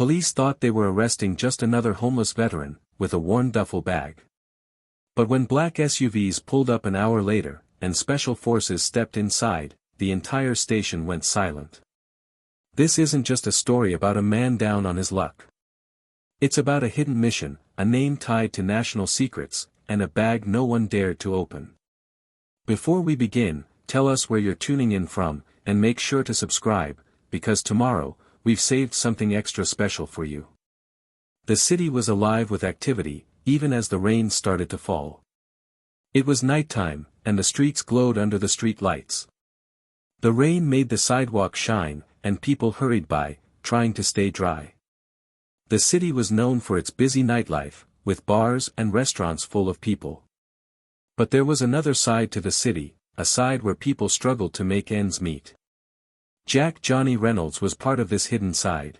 Police thought they were arresting just another homeless veteran, with a worn duffel bag. But when black SUVs pulled up an hour later, and special forces stepped inside, the entire station went silent. This isn't just a story about a man down on his luck. It's about a hidden mission, a name tied to national secrets, and a bag no one dared to open. Before we begin, tell us where you're tuning in from, and make sure to subscribe, because tomorrow, we've saved something extra special for you. The city was alive with activity, even as the rain started to fall. It was nighttime, and the streets glowed under the street lights. The rain made the sidewalk shine, and people hurried by, trying to stay dry. The city was known for its busy nightlife, with bars and restaurants full of people. But there was another side to the city, a side where people struggled to make ends meet. Jack Johnny Reynolds was part of this hidden side.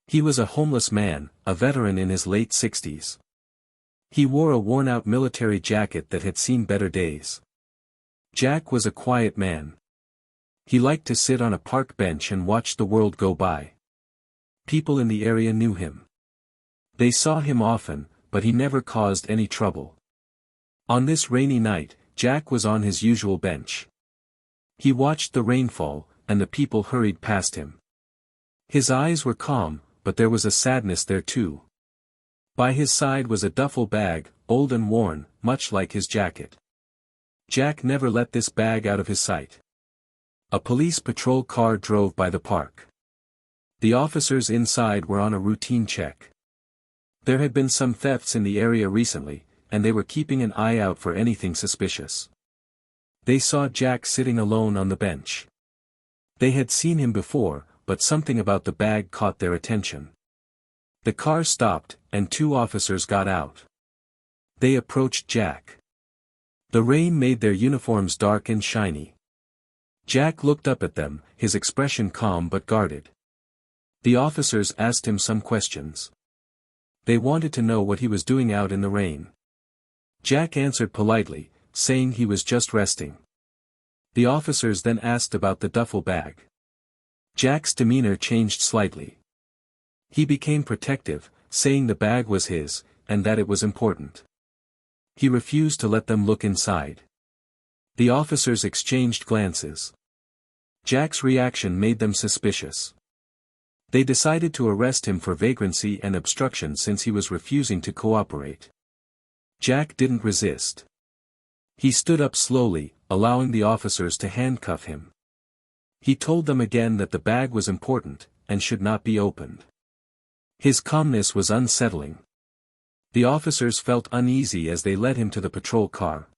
He was a homeless man, a veteran in his late 60s. He wore a worn-out military jacket that had seen better days. Jack was a quiet man. He liked to sit on a park bench and watch the world go by. People in the area knew him. They saw him often, but he never caused any trouble. On this rainy night, Jack was on his usual bench. He watched the rainfall, and the people hurried past him. His eyes were calm, but there was a sadness there too. By his side was a duffel bag, old and worn, much like his jacket. Jack never let this bag out of his sight. A police patrol car drove by the park. The officers inside were on a routine check. There had been some thefts in the area recently, and they were keeping an eye out for anything suspicious. They saw Jack sitting alone on the bench. They had seen him before, but something about the bag caught their attention. The car stopped, and two officers got out. They approached Jack. The rain made their uniforms dark and shiny. Jack looked up at them, his expression calm but guarded. The officers asked him some questions. They wanted to know what he was doing out in the rain. Jack answered politely, saying he was just resting. The officers then asked about the duffel bag. Jack's demeanor changed slightly. He became protective, saying the bag was his, and that it was important. He refused to let them look inside. The officers exchanged glances. Jack's reaction made them suspicious. They decided to arrest him for vagrancy and obstruction since he was refusing to cooperate. Jack didn't resist. He stood up slowly, allowing the officers to handcuff him. He told them again that the bag was important, and should not be opened. His calmness was unsettling. The officers felt uneasy as they led him to the patrol car.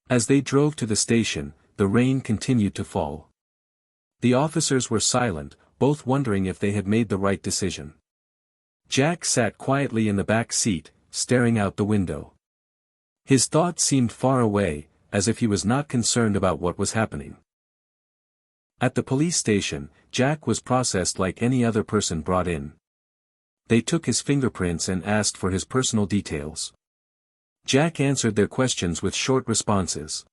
As they drove to the station, the rain continued to fall. The officers were silent, both wondering if they had made the right decision. Jack sat quietly in the back seat, staring out the window. His thoughts seemed far away, as if he was not concerned about what was happening. At the police station, Jack was processed like any other person brought in. They took his fingerprints and asked for his personal details. Jack answered their questions with short responses.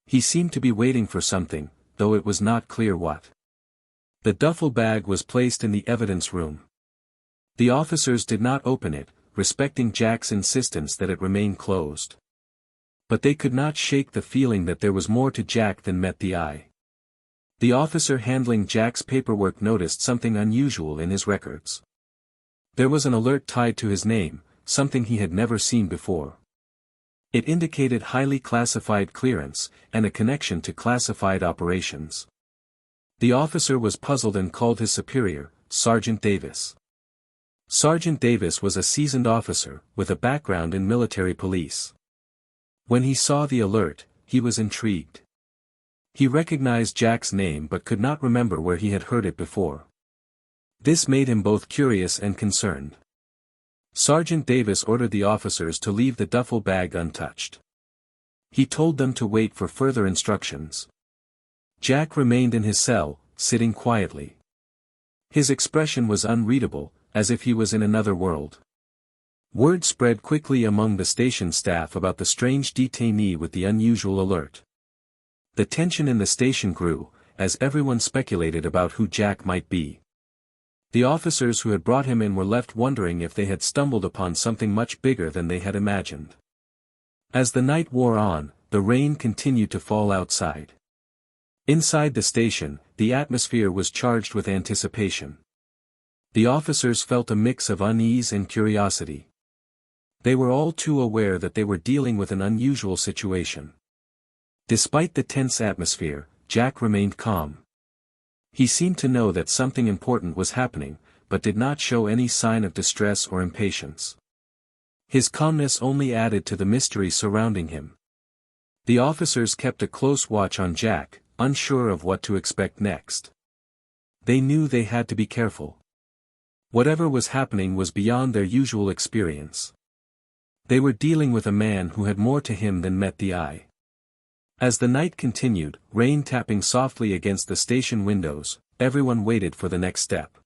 He seemed to be waiting for something, though it was not clear what. The duffel bag was placed in the evidence room. The officers did not open it, respecting Jack's insistence that it remain closed. But they could not shake the feeling that there was more to Jack than met the eye. The officer handling Jack's paperwork noticed something unusual in his records. There was an alert tied to his name, something he had never seen before. It indicated highly classified clearance, and a connection to classified operations. The officer was puzzled and called his superior, Sergeant Davis. Sergeant Davis was a seasoned officer, with a background in military police. When he saw the alert, he was intrigued. He recognized Jack's name but could not remember where he had heard it before. This made him both curious and concerned. Sergeant Davis ordered the officers to leave the duffel bag untouched. He told them to wait for further instructions. Jack remained in his cell, sitting quietly. His expression was unreadable, as if he was in another world. Word spread quickly among the station staff about the strange detainee with the unusual alert. The tension in the station grew, as everyone speculated about who Jack might be. The officers who had brought him in were left wondering if they had stumbled upon something much bigger than they had imagined. As the night wore on, the rain continued to fall outside. Inside the station, the atmosphere was charged with anticipation. The officers felt a mix of unease and curiosity. They were all too aware that they were dealing with an unusual situation. Despite the tense atmosphere, Jack remained calm. He seemed to know that something important was happening, but did not show any sign of distress or impatience. His calmness only added to the mystery surrounding him. The officers kept a close watch on Jack, unsure of what to expect next. They knew they had to be careful. Whatever was happening was beyond their usual experience. They were dealing with a man who had more to him than met the eye. As the night continued, rain tapping softly against the station windows, everyone waited for the next step.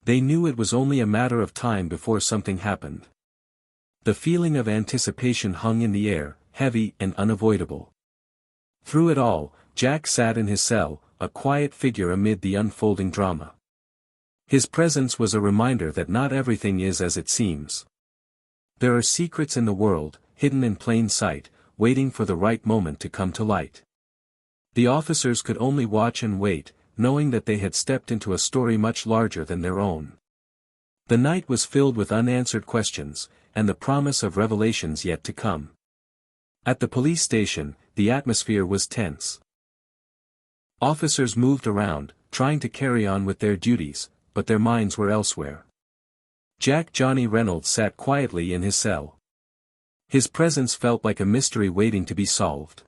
They knew it was only a matter of time before something happened. The feeling of anticipation hung in the air, heavy and unavoidable. Through it all, Jack sat in his cell, a quiet figure amid the unfolding drama. His presence was a reminder that not everything is as it seems. There are secrets in the world, hidden in plain sight, waiting for the right moment to come to light. The officers could only watch and wait, knowing that they had stepped into a story much larger than their own. The night was filled with unanswered questions, and the promise of revelations yet to come. At the police station, the atmosphere was tense. Officers moved around, trying to carry on with their duties, but their minds were elsewhere. Jack Johnny Reynolds sat quietly in his cell. His presence felt like a mystery waiting to be solved.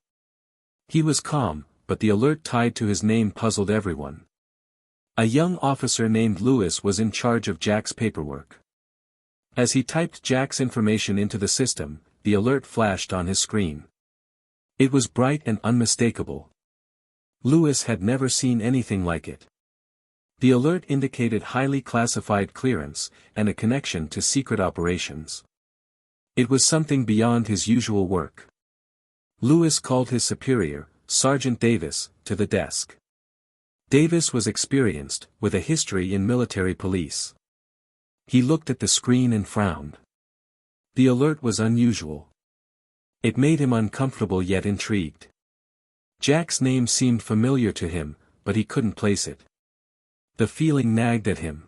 He was calm, but the alert tied to his name puzzled everyone. A young officer named Lewis was in charge of Jack's paperwork. As he typed Jack's information into the system, the alert flashed on his screen. It was bright and unmistakable. Lewis had never seen anything like it. The alert indicated highly classified clearance, and a connection to secret operations. It was something beyond his usual work. Lewis called his superior, Sergeant Davis, to the desk. Davis was experienced, with a history in military police. He looked at the screen and frowned. The alert was unusual. It made him uncomfortable yet intrigued. Jack's name seemed familiar to him, but he couldn't place it. The feeling nagged at him.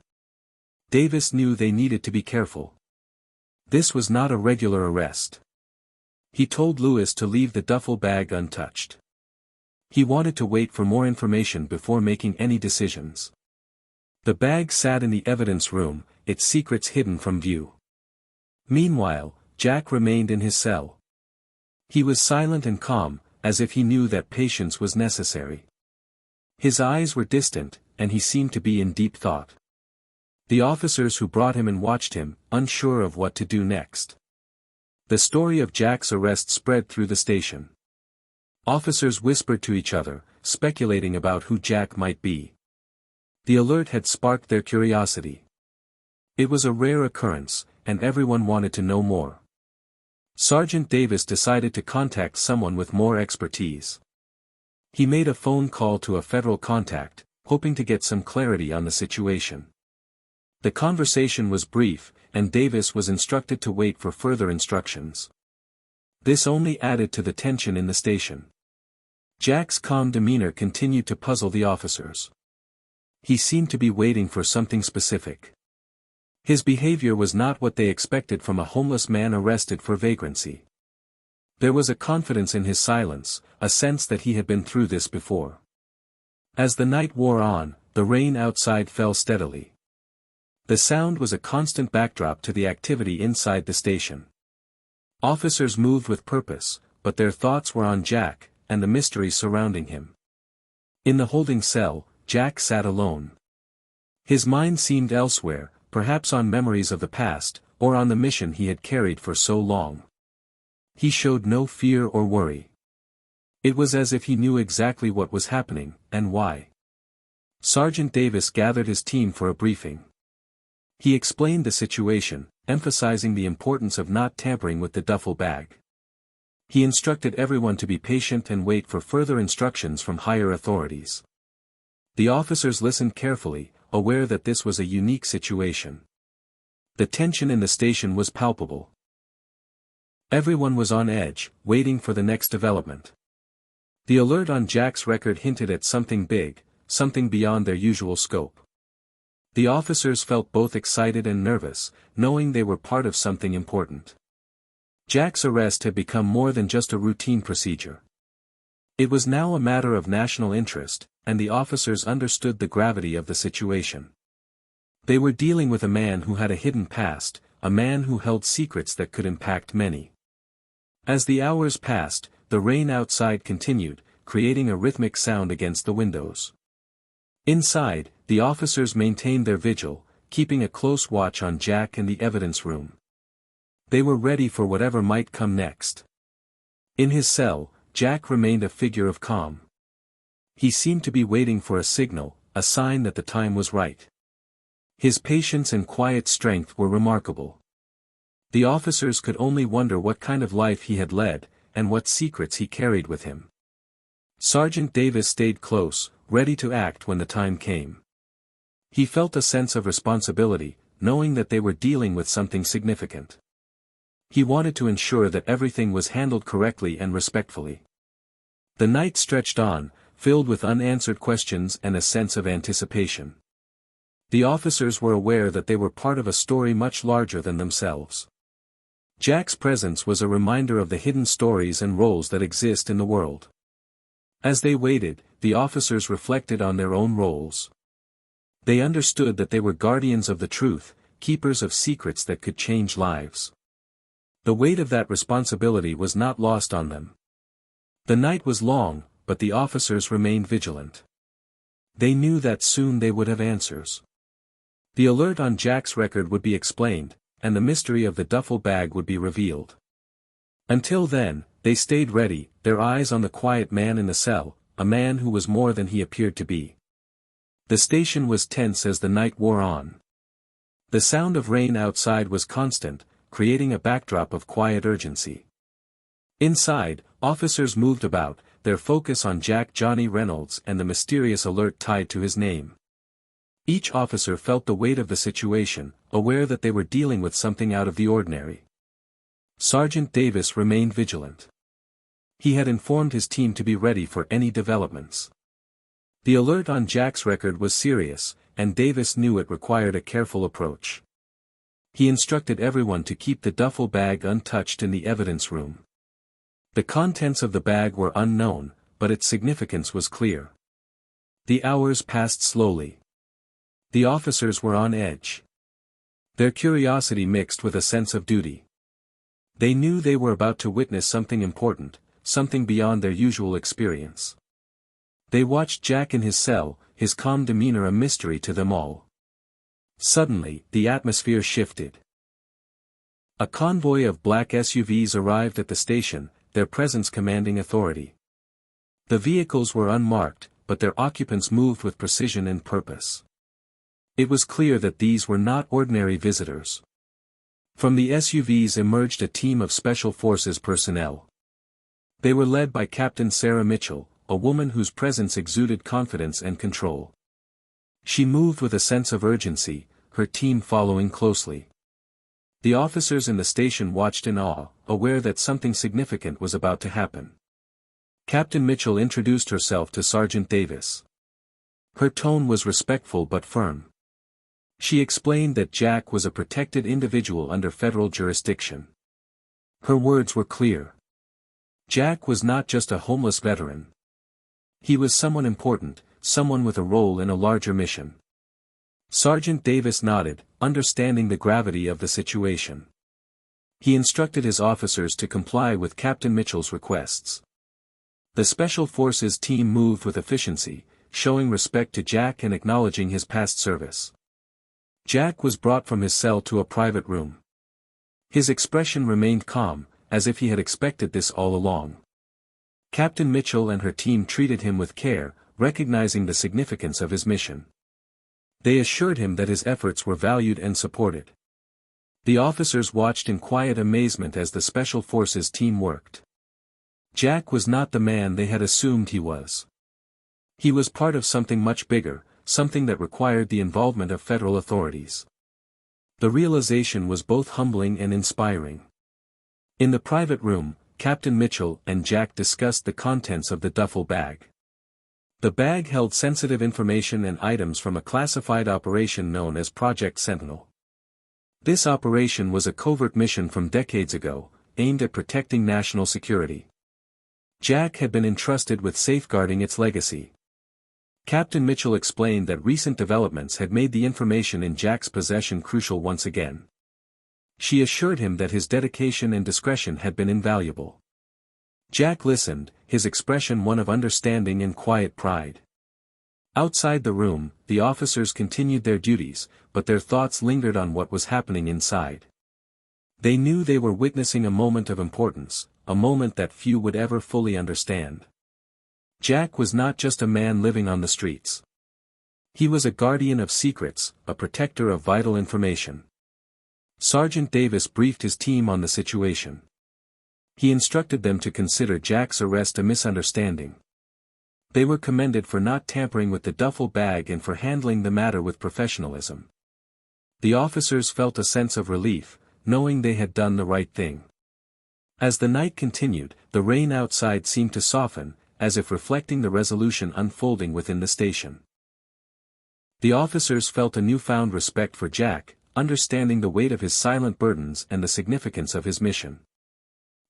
Davis knew they needed to be careful. This was not a regular arrest. He told Lewis to leave the duffel bag untouched. He wanted to wait for more information before making any decisions. The bag sat in the evidence room, its secrets hidden from view. Meanwhile, Jack remained in his cell. He was silent and calm, as if he knew that patience was necessary. His eyes were distant, and he seemed to be in deep thought. The officers who brought him in watched him, unsure of what to do next. The story of Jack's arrest spread through the station. Officers whispered to each other, speculating about who Jack might be. The alert had sparked their curiosity. It was a rare occurrence, and everyone wanted to know more. Sergeant Davis decided to contact someone with more expertise. He made a phone call to a federal contact, hoping to get some clarity on the situation. The conversation was brief, and Davis was instructed to wait for further instructions. This only added to the tension in the station. Jack's calm demeanor continued to puzzle the officers. He seemed to be waiting for something specific. His behavior was not what they expected from a homeless man arrested for vagrancy. There was a confidence in his silence, a sense that he had been through this before. As the night wore on, the rain outside fell steadily. The sound was a constant backdrop to the activity inside the station. Officers moved with purpose, but their thoughts were on Jack, and the mystery surrounding him. In the holding cell, Jack sat alone. His mind seemed elsewhere, perhaps on memories of the past, or on the mission he had carried for so long. He showed no fear or worry. It was as if he knew exactly what was happening, and why. Sergeant Davis gathered his team for a briefing. He explained the situation, emphasizing the importance of not tampering with the duffel bag. He instructed everyone to be patient and wait for further instructions from higher authorities. The officers listened carefully, aware that this was a unique situation. The tension in the station was palpable. Everyone was on edge, waiting for the next development. The alert on Jack's record hinted at something big, something beyond their usual scope. The officers felt both excited and nervous, knowing they were part of something important. Jack's arrest had become more than just a routine procedure. It was now a matter of national interest, and the officers understood the gravity of the situation. They were dealing with a man who had a hidden past, a man who held secrets that could impact many. As the hours passed, the rain outside continued, creating a rhythmic sound against the windows. Inside, the officers maintained their vigil, keeping a close watch on Jack and the evidence room. They were ready for whatever might come next. In his cell, Jack remained a figure of calm. He seemed to be waiting for a signal, a sign that the time was right. His patience and quiet strength were remarkable. The officers could only wonder what kind of life he had led, and what secrets he carried with him. Sergeant Davis stayed close, ready to act when the time came. He felt a sense of responsibility, knowing that they were dealing with something significant. He wanted to ensure that everything was handled correctly and respectfully. The night stretched on, filled with unanswered questions and a sense of anticipation. The officers were aware that they were part of a story much larger than themselves. Jack's presence was a reminder of the hidden stories and roles that exist in the world. As they waited, the officers reflected on their own roles. They understood that they were guardians of the truth, keepers of secrets that could change lives. The weight of that responsibility was not lost on them. The night was long, but the officers remained vigilant. They knew that soon they would have answers. The alert on Jack's record would be explained, and the mystery of the duffel bag would be revealed. Until then, they stayed ready, their eyes on the quiet man in the cell, a man who was more than he appeared to be. The station was tense as the night wore on. The sound of rain outside was constant, creating a backdrop of quiet urgency. Inside, officers moved about, their focus on Jack Johnny Reynolds and the mysterious alert tied to his name. Each officer felt the weight of the situation, aware that they were dealing with something out of the ordinary. Sergeant Davis remained vigilant. He had informed his team to be ready for any developments. The alert on Jack's record was serious, and Davis knew it required a careful approach. He instructed everyone to keep the duffel bag untouched in the evidence room. The contents of the bag were unknown, but its significance was clear. The hours passed slowly. The officers were on edge. Their curiosity mixed with a sense of duty. They knew they were about to witness something important, something beyond their usual experience. They watched Jack in his cell, his calm demeanor a mystery to them all. Suddenly, the atmosphere shifted. A convoy of black SUVs arrived at the station, their presence commanding authority. The vehicles were unmarked, but their occupants moved with precision and purpose. It was clear that these were not ordinary visitors. From the SUVs emerged a team of Special Forces personnel. They were led by Captain Sarah Mitchell, a woman whose presence exuded confidence and control. She moved with a sense of urgency, her team following closely. The officers in the station watched in awe, aware that something significant was about to happen. Captain Mitchell introduced herself to Sergeant Davis. Her tone was respectful but firm. She explained that Jack was a protected individual under federal jurisdiction. Her words were clear. Jack was not just a homeless veteran. He was someone important, someone with a role in a larger mission. Sergeant Davis nodded, understanding the gravity of the situation. He instructed his officers to comply with Captain Mitchell's requests. The Special Forces team moved with efficiency, showing respect to Jack and acknowledging his past service. Jack was brought from his cell to a private room. His expression remained calm, as if he had expected this all along. Captain Mitchell and her team treated him with care, recognizing the significance of his mission. They assured him that his efforts were valued and supported. The officers watched in quiet amazement as the Special Forces team worked. Jack was not the man they had assumed he was. He was part of something much bigger, something that required the involvement of federal authorities. The realization was both humbling and inspiring. In the private room, Captain Mitchell and Jack discussed the contents of the duffel bag. The bag held sensitive information and items from a classified operation known as Project Sentinel. This operation was a covert mission from decades ago, aimed at protecting national security. Jack had been entrusted with safeguarding its legacy. Captain Mitchell explained that recent developments had made the information in Jack's possession crucial once again. She assured him that his dedication and discretion had been invaluable. Jack listened, his expression one of understanding and quiet pride. Outside the room, the officers continued their duties, but their thoughts lingered on what was happening inside. They knew they were witnessing a moment of importance, a moment that few would ever fully understand. Jack was not just a man living on the streets. He was a guardian of secrets, a protector of vital information. Sergeant Davis briefed his team on the situation. He instructed them to consider Jack's arrest a misunderstanding. They were commended for not tampering with the duffel bag and for handling the matter with professionalism. The officers felt a sense of relief, knowing they had done the right thing. As the night continued, the rain outside seemed to soften, as if reflecting the resolution unfolding within the station. The officers felt a newfound respect for Jack, understanding the weight of his silent burdens and the significance of his mission.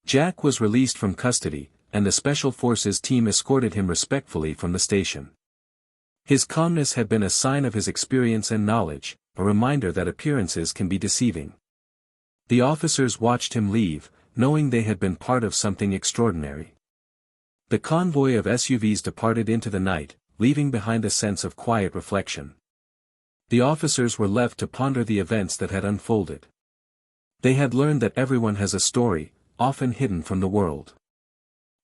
Jack was released from custody, and the Special Forces team escorted him respectfully from the station. His calmness had been a sign of his experience and knowledge, a reminder that appearances can be deceiving. The officers watched him leave, knowing they had been part of something extraordinary. The convoy of SUVs departed into the night, leaving behind a sense of quiet reflection. The officers were left to ponder the events that had unfolded. They had learned that everyone has a story, often hidden from the world.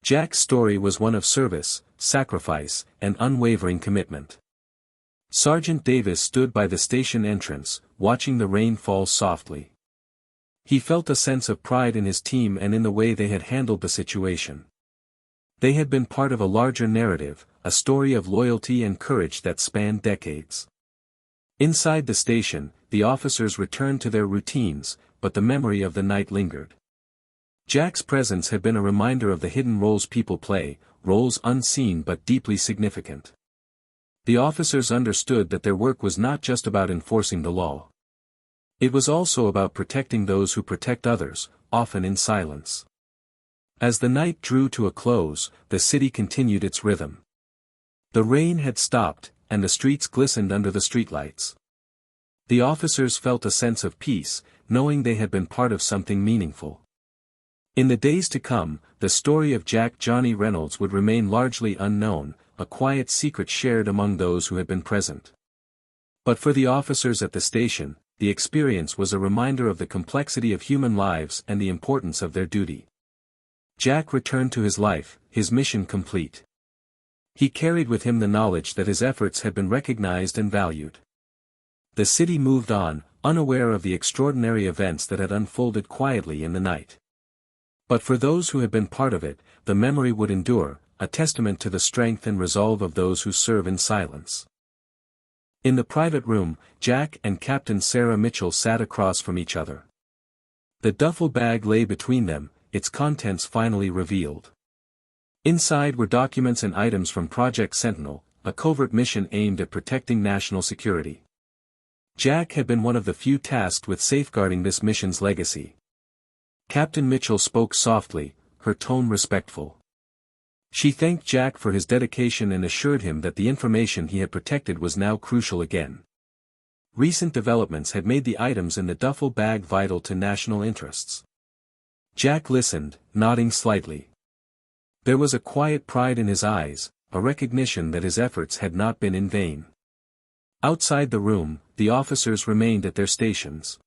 Jack's story was one of service, sacrifice, and unwavering commitment. Sergeant Davis stood by the station entrance, watching the rain fall softly. He felt a sense of pride in his team and in the way they had handled the situation. They had been part of a larger narrative, a story of loyalty and courage that spanned decades. Inside the station, the officers returned to their routines, but the memory of the night lingered. Jack's presence had been a reminder of the hidden roles people play, roles unseen but deeply significant. The officers understood that their work was not just about enforcing the law. It was also about protecting those who protect others, often in silence. As the night drew to a close, the city continued its rhythm. The rain had stopped, and the streets glistened under the streetlights. The officers felt a sense of peace, knowing they had been part of something meaningful. In the days to come, the story of Jack Johnny Reynolds would remain largely unknown, a quiet secret shared among those who had been present. But for the officers at the station, the experience was a reminder of the complexity of human lives and the importance of their duty. Jack returned to his life, his mission complete. He carried with him the knowledge that his efforts had been recognized and valued. The city moved on, unaware of the extraordinary events that had unfolded quietly in the night. But for those who had been part of it, the memory would endure, a testament to the strength and resolve of those who serve in silence. In the private room, Jack and Captain Sarah Mitchell sat across from each other. The duffel bag lay between them, its contents finally revealed. Inside were documents and items from Project Sentinel, a covert mission aimed at protecting national security. Jack had been one of the few tasked with safeguarding this mission's legacy. Captain Mitchell spoke softly, her tone respectful. She thanked Jack for his dedication and assured him that the information he had protected was now crucial again. Recent developments had made the items in the duffel bag vital to national interests. Jack listened, nodding slightly. There was a quiet pride in his eyes, a recognition that his efforts had not been in vain. Outside the room, the officers remained at their stations.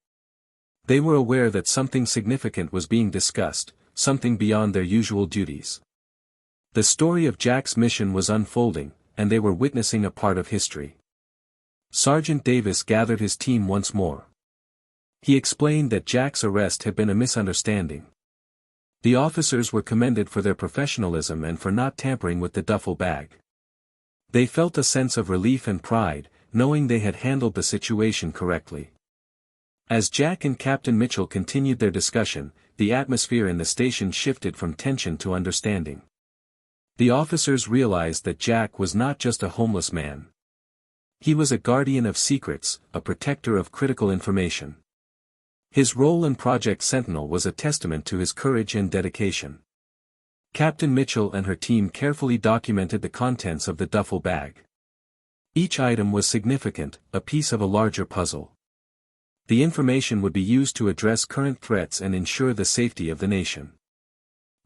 They were aware that something significant was being discussed, something beyond their usual duties. The story of Jack's mission was unfolding, and they were witnessing a part of history. Sergeant Davis gathered his team once more. He explained that Jack's arrest had been a misunderstanding. The officers were commended for their professionalism and for not tampering with the duffel bag. They felt a sense of relief and pride, knowing they had handled the situation correctly. As Jack and Captain Mitchell continued their discussion, the atmosphere in the station shifted from tension to understanding. The officers realized that Jack was not just a homeless man. He was a guardian of secrets, a protector of critical information. His role in Project Sentinel was a testament to his courage and dedication. Captain Mitchell and her team carefully documented the contents of the duffel bag. Each item was significant, a piece of a larger puzzle. The information would be used to address current threats and ensure the safety of the nation.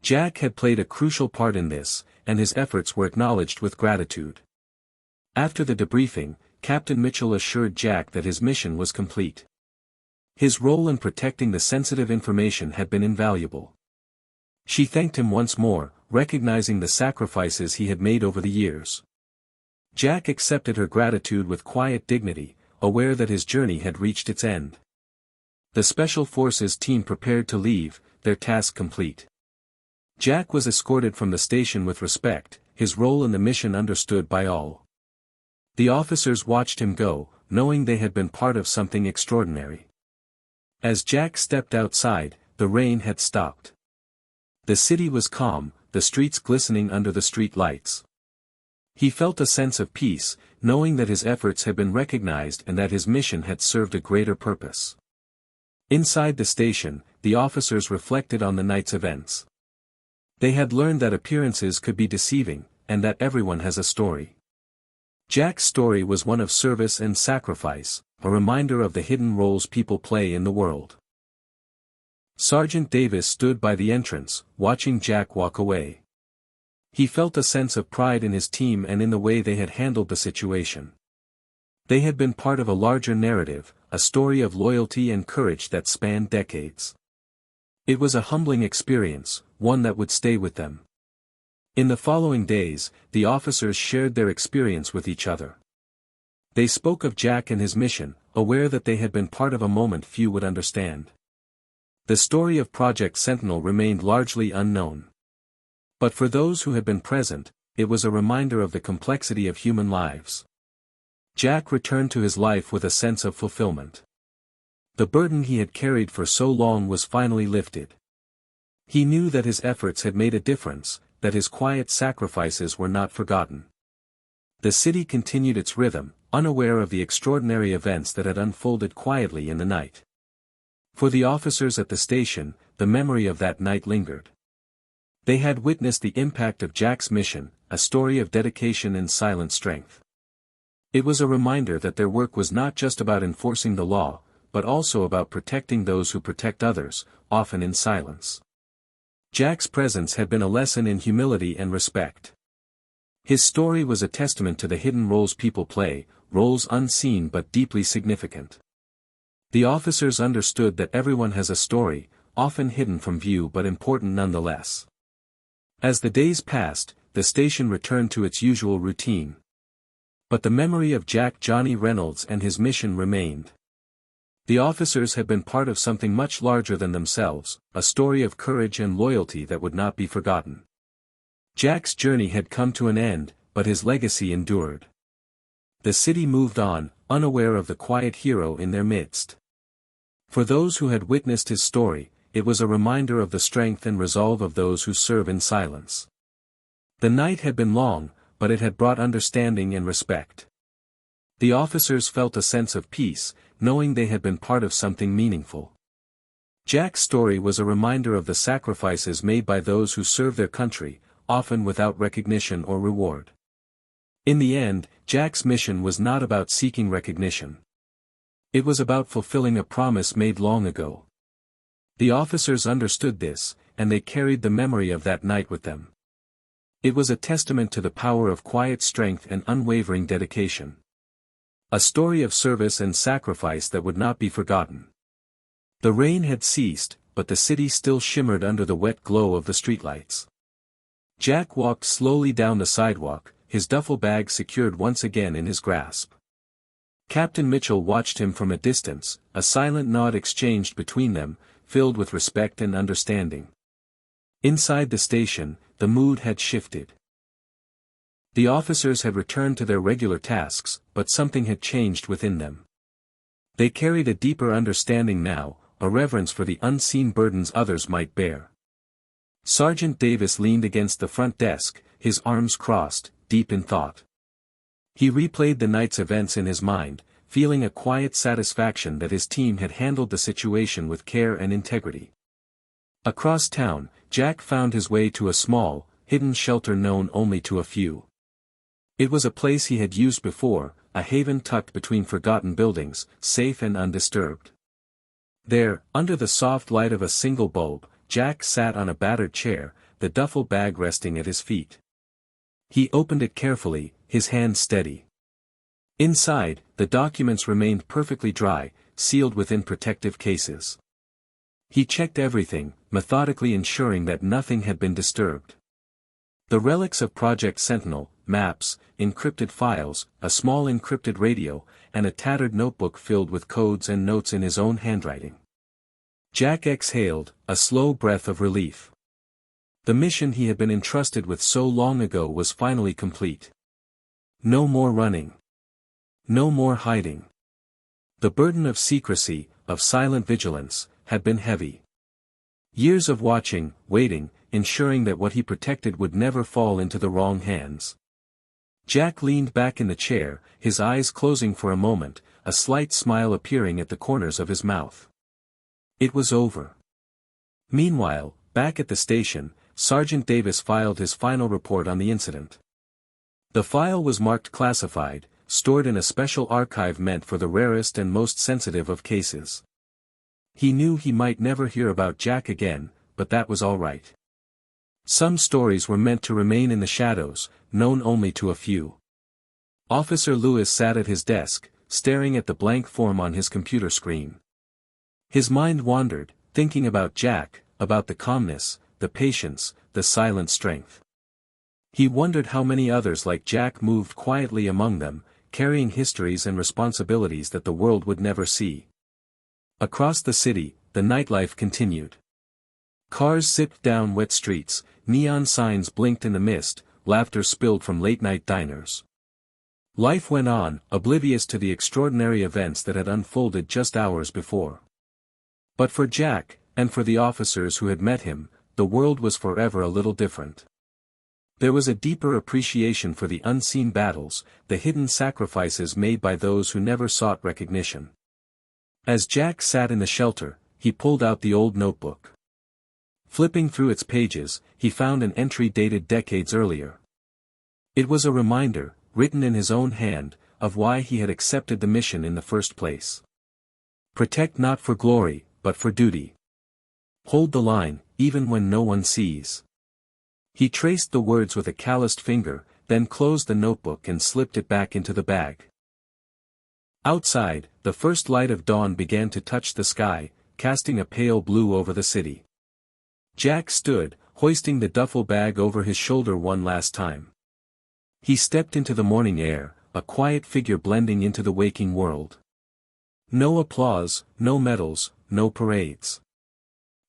Jack had played a crucial part in this, and his efforts were acknowledged with gratitude. After the debriefing, Captain Mitchell assured Jack that his mission was complete. His role in protecting the sensitive information had been invaluable. She thanked him once more, recognizing the sacrifices he had made over the years. Jack accepted her gratitude with quiet dignity, aware that his journey had reached its end. The Special Forces team prepared to leave, their task complete. Jack was escorted from the station with respect, his role in the mission understood by all. The officers watched him go, knowing they had been part of something extraordinary. As Jack stepped outside, the rain had stopped. The city was calm, the streets glistening under the street lights. He felt a sense of peace, knowing that his efforts had been recognized and that his mission had served a greater purpose. Inside the station, the officers reflected on the night's events. They had learned that appearances could be deceiving, and that everyone has a story. Jack's story was one of service and sacrifice, a reminder of the hidden roles people play in the world. Sergeant Davis stood by the entrance, watching Jack walk away. He felt a sense of pride in his team and in the way they had handled the situation. They had been part of a larger narrative, a story of loyalty and courage that spanned decades. It was a humbling experience, one that would stay with them. In the following days, the officers shared their experience with each other. They spoke of Jack and his mission, aware that they had been part of a moment few would understand. The story of Project Sentinel remained largely unknown. But for those who had been present, it was a reminder of the complexity of human lives. Jack returned to his life with a sense of fulfillment. The burden he had carried for so long was finally lifted. He knew that his efforts had made a difference, that his quiet sacrifices were not forgotten. The city continued its rhythm, unaware of the extraordinary events that had unfolded quietly in the night. For the officers at the station, the memory of that night lingered. They had witnessed the impact of Jack's mission, a story of dedication and silent strength. It was a reminder that their work was not just about enforcing the law, but also about protecting those who protect others, often in silence. Jack's presence had been a lesson in humility and respect. His story was a testament to the hidden roles people play, roles unseen but deeply significant. The officers understood that everyone has a story, often hidden from view but important nonetheless. As the days passed, the station returned to its usual routine. But the memory of Jack Johnny Reynolds and his mission remained. The officers had been part of something much larger than themselves, a story of courage and loyalty that would not be forgotten. Jack's journey had come to an end, but his legacy endured. The city moved on, unaware of the quiet hero in their midst. For those who had witnessed his story, it was a reminder of the strength and resolve of those who serve in silence. The night had been long, but it had brought understanding and respect. The officers felt a sense of peace, knowing they had been part of something meaningful. Jack's story was a reminder of the sacrifices made by those who serve their country, often without recognition or reward. In the end, Jack's mission was not about seeking recognition. It was about fulfilling a promise made long ago. The officers understood this, and they carried the memory of that night with them. It was a testament to the power of quiet strength and unwavering dedication. A story of service and sacrifice that would not be forgotten. The rain had ceased, but the city still shimmered under the wet glow of the streetlights. Jack walked slowly down the sidewalk, his duffel bag secured once again in his grasp. Captain Mitchell watched him from a distance, a silent nod exchanged between them, filled with respect and understanding. Inside the station, the mood had shifted. The officers had returned to their regular tasks, but something had changed within them. They carried a deeper understanding now, a reverence for the unseen burdens others might bear. Sergeant Davis leaned against the front desk, his arms crossed, deep in thought. He replayed the night's events in his mind, feeling a quiet satisfaction that his team had handled the situation with care and integrity. Across town, Jack found his way to a small, hidden shelter known only to a few. It was a place he had used before, a haven tucked between forgotten buildings, safe and undisturbed. There, under the soft light of a single bulb, Jack sat on a battered chair, the duffel bag resting at his feet. He opened it carefully, his hand steady. Inside, the documents remained perfectly dry, sealed within protective cases. He checked everything, methodically ensuring that nothing had been disturbed. The relics of Project Sentinel, maps, encrypted files, a small encrypted radio, and a tattered notebook filled with codes and notes in his own handwriting. Jack exhaled, a slow breath of relief. The mission he had been entrusted with so long ago was finally complete. No more running. No more hiding. The burden of secrecy, of silent vigilance, had been heavy. Years of watching, waiting, ensuring that what he protected would never fall into the wrong hands. Jack leaned back in the chair, his eyes closing for a moment, a slight smile appearing at the corners of his mouth. It was over. Meanwhile, back at the station, Sergeant Davis filed his final report on the incident. The file was marked classified, stored in a special archive meant for the rarest and most sensitive of cases. He knew he might never hear about Jack again, but that was all right. Some stories were meant to remain in the shadows, known only to a few. Officer Lewis sat at his desk, staring at the blank form on his computer screen. His mind wandered, thinking about Jack, about the calmness, the patience, the silent strength. He wondered how many others like Jack moved quietly among them, carrying histories and responsibilities that the world would never see. Across the city, the nightlife continued. Cars zipped down wet streets, neon signs blinked in the mist, laughter spilled from late-night diners. Life went on, oblivious to the extraordinary events that had unfolded just hours before. But for Jack, and for the officers who had met him, the world was forever a little different. There was a deeper appreciation for the unseen battles, the hidden sacrifices made by those who never sought recognition. As Jack sat in the shelter, he pulled out the old notebook. Flipping through its pages, he found an entry dated decades earlier. It was a reminder, written in his own hand, of why he had accepted the mission in the first place. Protect not for glory, but for duty. Hold the line, even when no one sees. He traced the words with a calloused finger, then closed the notebook and slipped it back into the bag. Outside, the first light of dawn began to touch the sky, casting a pale blue over the city. Jack stood, hoisting the duffel bag over his shoulder one last time. He stepped into the morning air, a quiet figure blending into the waking world. No applause, no medals, no parades.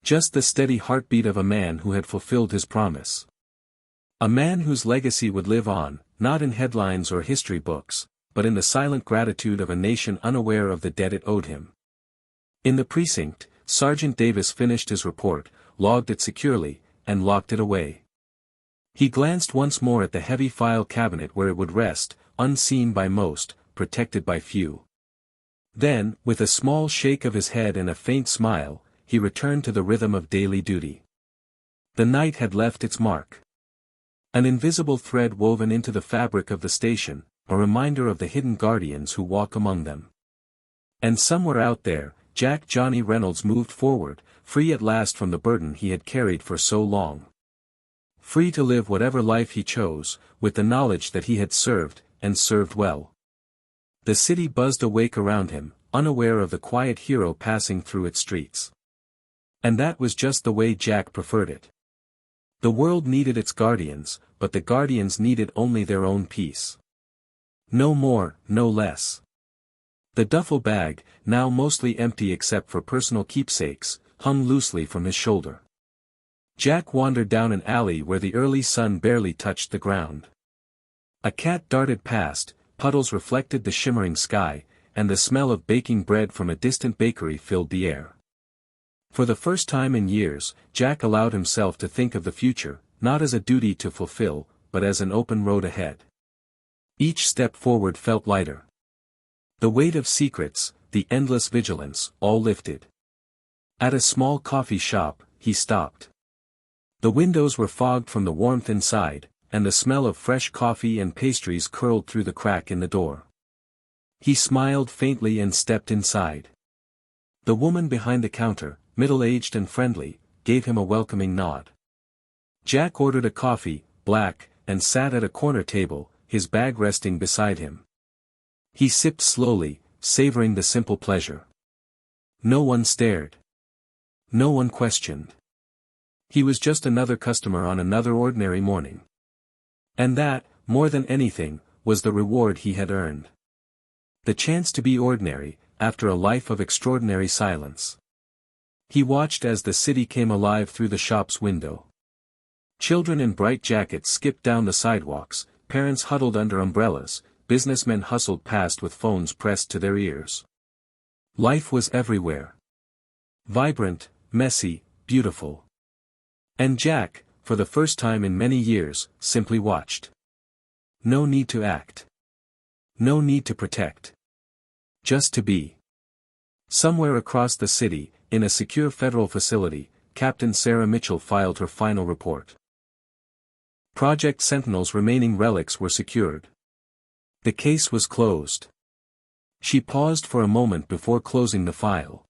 Just the steady heartbeat of a man who had fulfilled his promise. A man whose legacy would live on, not in headlines or history books, but in the silent gratitude of a nation unaware of the debt it owed him. In the precinct, Sergeant Davis finished his report, logged it securely, and locked it away. He glanced once more at the heavy file cabinet where it would rest, unseen by most, protected by few. Then, with a small shake of his head and a faint smile, he returned to the rhythm of daily duty. The night had left its mark. An invisible thread woven into the fabric of the station, a reminder of the hidden guardians who walk among them. And somewhere out there, Jack Johnny Reynolds moved forward, free at last from the burden he had carried for so long. Free to live whatever life he chose, with the knowledge that he had served, and served well. The city buzzed awake around him, unaware of the quiet hero passing through its streets. And that was just the way Jack preferred it. The world needed its guardians, but the guardians needed only their own peace. No more, no less. The duffel bag, now mostly empty except for personal keepsakes, hung loosely from his shoulder. Jack wandered down an alley where the early sun barely touched the ground. A cat darted past, puddles reflected the shimmering sky, and the smell of baking bread from a distant bakery filled the air. For the first time in years, Jack allowed himself to think of the future, not as a duty to fulfill, but as an open road ahead. Each step forward felt lighter. The weight of secrets, the endless vigilance, all lifted. At a small coffee shop, he stopped. The windows were fogged from the warmth inside, and the smell of fresh coffee and pastries curled through the crack in the door. He smiled faintly and stepped inside. The woman behind the counter, middle-aged and friendly, gave him a welcoming nod. Jack ordered a coffee, black, and sat at a corner table, his bag resting beside him. He sipped slowly, savoring the simple pleasure. No one stared. No one questioned. He was just another customer on another ordinary morning. And that, more than anything, was the reward he had earned. The chance to be ordinary, after a life of extraordinary silence. He watched as the city came alive through the shop's window. Children in bright jackets skipped down the sidewalks, parents huddled under umbrellas, businessmen hustled past with phones pressed to their ears. Life was everywhere. Vibrant, messy, beautiful. And Jack, for the first time in many years, simply watched. No need to act. No need to protect. Just to be. Somewhere across the city, in a secure federal facility, Captain Sarah Mitchell filed her final report. Project Sentinel's remaining relics were secured. The case was closed. She paused for a moment before closing the file.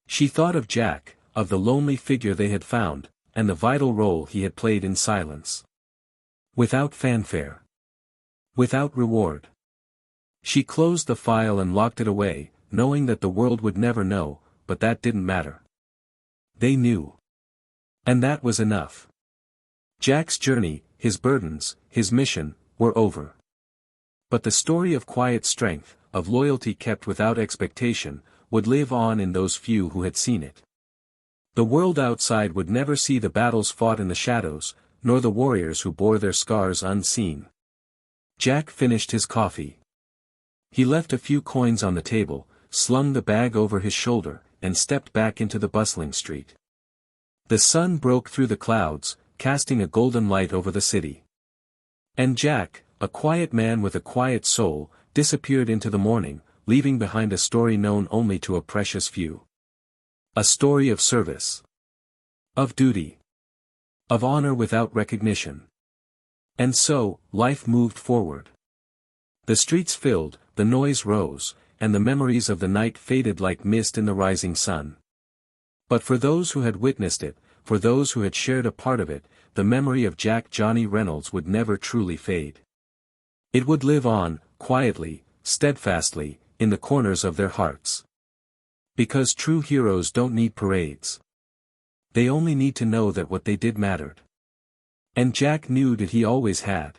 She thought of Jack, of the lonely figure they had found, and the vital role he had played in silence. Without fanfare. Without reward. She closed the file and locked it away, knowing that the world would never know, but that didn't matter. They knew. And that was enough. Jack's journey, his burdens, his mission, were over. But the story of quiet strength, of loyalty kept without expectation, would live on in those few who had seen it. The world outside would never see the battles fought in the shadows, nor the warriors who bore their scars unseen. Jack finished his coffee. He left a few coins on the table, slung the bag over his shoulder, and stepped back into the bustling street. The sun broke through the clouds, casting a golden light over the city. And Jack, a quiet man with a quiet soul, disappeared into the morning, leaving behind a story known only to a precious few. A story of service. Of duty. Of honor without recognition. And so, life moved forward. The streets filled, the noise rose, and the memories of the night faded like mist in the rising sun. But for those who had witnessed it, for those who had shared a part of it, the memory of Jack Johnny Reynolds would never truly fade. It would live on, quietly, steadfastly, in the corners of their hearts. Because true heroes don't need parades. They only need to know that what they did mattered. And Jack knew that he always had.